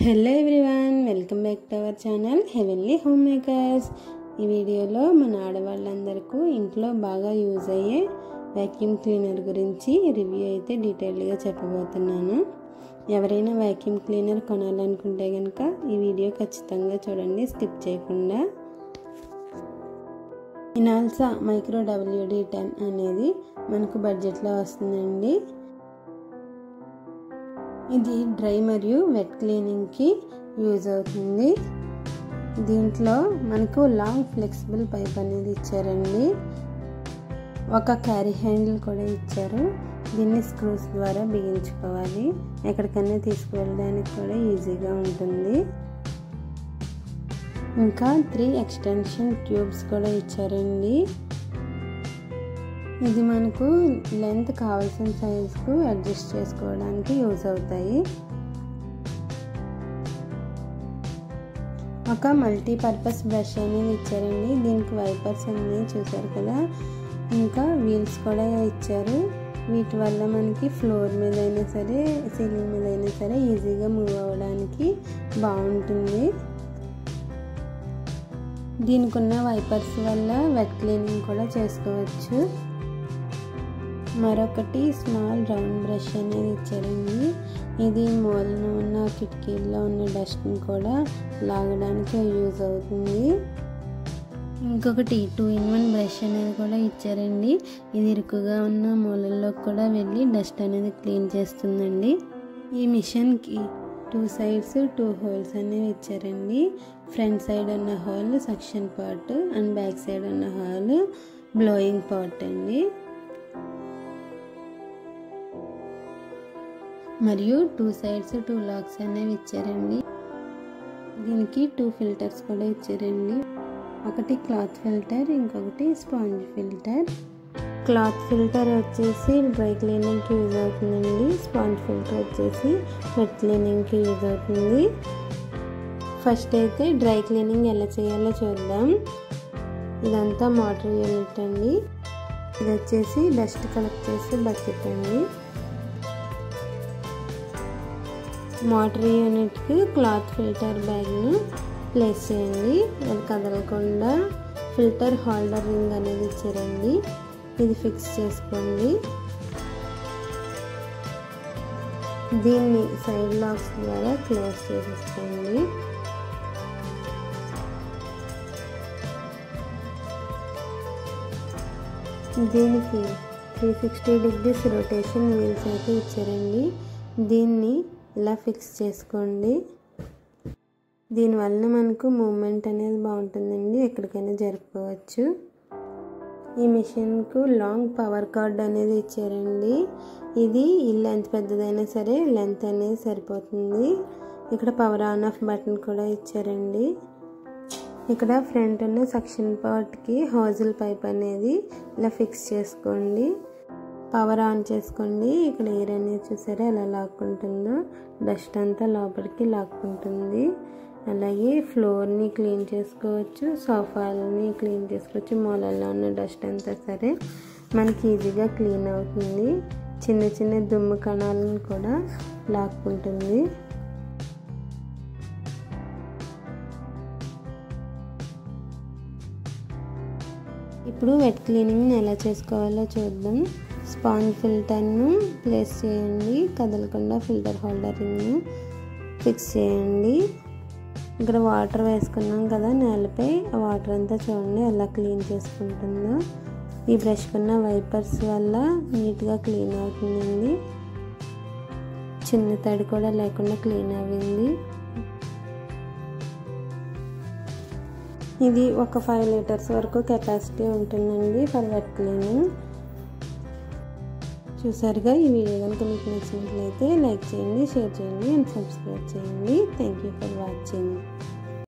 Hello everyone, welcome back to our channel heavenly home makers. ఈ వీడియోలో మన ఆడవాళ్ళందరికీ ఇంట్లో బాగా యూజ్ అయ్యే వ్యాక్యూమ్ క్లీనర్ గురించి రివ్యూ అయితే డీటెయిల్డ్గా చెప్పబోతున్నాను. ఎవరైనా వ్యాక్యూమ్ క్లీనర్ కొనాలనుకుంటే కనుక ఈ వీడియో ఖచ్చితంగా చూడండి, స్కిప్ చేయకుండా. ఇనాల్సా మైక్రో WD-10 అనేది మనకు బడ్జెట్లో వస్తుందండి. ఇది డ్రై మరియు వెట్ క్లీనింగ్కి యూజ్ అవుతుంది. దీంట్లో మనకు లాంగ్ ఫ్లెక్సిబుల్ పైప్ అనేది ఇచ్చారండి. ఒక క్యారీ హ్యాండిల్ కూడా ఇచ్చారు. దీన్ని స్క్రూస్ ద్వారా బిగించుకోవాలి. ఎక్కడికైనా తీసుకువెళ్ళడానికి కూడా ఈజీగా ఉంటుంది. ఇంకా 3 ఎక్స్టెన్షన్ ట్యూబ్స్ కూడా ఇచ్చారండి. ఇది మనకు లెంత్ కావాల్సిన సైజుకు అడ్జస్ట్ చేసుకోవడానికి యూజ్ అవుతాయి. ఒక మల్టీపర్పస్ బ్రష్ అనేది ఇచ్చారండి. దీనికి వైపర్స్ అన్నీ చూసారు కదా, ఇంకా వీల్స్ కూడా ఇచ్చారు. వీటి వల్ల మనకి ఫ్లోర్ మీద అయినా సరే, సీలింగ్ మీద అయినా సరే ఈజీగా మూవ్ అవ్వడానికి బాగుంటుంది. దీనికి ఉన్న వైపర్స్ వల్ల వెట్ క్లీనింగ్ కూడా చేసుకోవచ్చు. మరొకటి స్మాల్ రౌండ్ బ్రష్ అనేది ఇచ్చారండి. ఇది మూలన ఉన్న కిటికీల్లో ఉన్న డస్ట్ని కూడా లాగడానికి యూజ్ అవుతుంది. ఇంకొకటి 2-in-1 బ్రష్ అనేది కూడా ఇచ్చారండి. ఇది ఇరుకుగా ఉన్న మూలల్లో కూడా వెళ్ళి డస్ట్ అనేది క్లీన్ చేస్తుందండి. ఈ మిషన్కి 2 sides 2 holes అనేవి ఇచ్చారండి. ఫ్రంట్ సైడ్ ఉన్న hole suction part and back side ఉన్న హోల్ బ్లోయింగ్ పార్ట్ అండి. మరియు 2 sides 2 లాక్స్ అనేవి ఇచ్చారండి. దీనికి 2 ఫిల్టర్స్ కూడా ఇచ్చారండి. ఒకటి క్లాత్ ఫిల్టర్, ఇంకొకటి స్పాంజ్ ఫిల్టర్. క్లాత్ ఫిల్టర్ వచ్చేసి డ్రై క్లీనింగ్కి యూజ్ అవుతుందండి. స్పాంజ్ ఫిల్టర్ వచ్చేసి వెట్ క్లీనింగ్కి యూజ్ అవుతుంది. ఫస్ట్ అయితే డ్రై క్లీనింగ్ ఎలా చేయాలో చూద్దాం. ఇదంతా మోటార్ యూనిట్ అండి. ఇది వచ్చేసి డస్ట్ కలెక్ట్ చేసే బకెట్ అండి. మోటార్ యూనిట్కి క్లాత్ ఫిల్టర్ బ్యాగ్ను ప్లేస్ చేయండి. అది కదలకుండా ఫిల్టర్ హోల్డర్ రింగ్ అనేది ఇచ్చారండి. ఇది ఫిక్స్ చేసుకోండి. దీన్ని సైడ్ లాక్స్ ద్వారా క్లోజ్ చేసేసుకోండి. దీనికి 360 degrees రొటేషన్ వీల్స్ అయితే ఇచ్చారండి. దీన్ని ఇలా ఫిక్స్ చేసుకోండి. దీనివల్ల మనకు మూమెంట్ అనేది బాగుంటుందండి, ఎక్కడికైనా జరుపుకోవచ్చు. ఈ మిషన్కు లాంగ్ పవర్ కార్డ్ అనేది ఇచ్చారండి. ఇది ఇల్లు ఎంత పెద్దదైనా సరే లెంత్ అనేది సరిపోతుంది. ఇక్కడ పవర్ ఆన్ ఆఫ్ బటన్ కూడా ఇచ్చారండి. ఇక్కడ ఫ్రంట్ ఉన్న సక్షన్ పార్ట్కి హోజల్ పైప్ అనేది ఇలా ఫిక్స్ చేసుకోండి. పవర్ ఆన్ చేసుకోండి. ఇక్కడ ఎయిర్ అనేది చూసారా ఎలా లాక్కుంటుందో, డస్ట్ అంతా లోపలికి లాక్కుంటుంది. అలాగే ఫ్లోర్ని క్లీన్ చేసుకోవచ్చు, సోఫాలని క్లీన్ చేసుకోవచ్చు. మూలల్లో ఉన్న డస్ట్ అంతా సరే మనకి ఈజీగా క్లీన్ అవుతుంది. చిన్న చిన్న దుమ్ము కణాలను కూడా లాక్కుంటుంది. ఇప్పుడు వెట్ క్లీనింగ్ని ఎలా చేసుకోవాలో చూద్దాం. స్పాంజ్ ఫిల్టర్ను ప్లేస్ చేయండి. కదలకుండా ఫిల్టర్ హోల్డర్ను ఫిక్స్ చేయండి. ఇక్కడ వాటర్ వేసుకున్నాం కదా నేలపై, ఆ వాటర్ అంతా చూడండి ఎలా క్లీన్ చేసుకుంటుందో. ఈ బ్రష్ కున్న వైపర్స్ వల్ల నీట్గా క్లీన్ అవుతుందండి. చిన్న తడి కూడా లేకుండా క్లీన్ అవ్వింది. ఇది ఒక 5 liters వరకు కెపాసిటీ ఉంటుందండి ఫర్ వెట్ క్లీనింగ్. చూసారుగా, ఈ వీడియో కనుక మీకు నచ్చినట్లయితే లైక్ చేయండి, షేర్ చేయండి అండ్ సబ్స్క్రైబ్ చేయండి. Thank you for watching.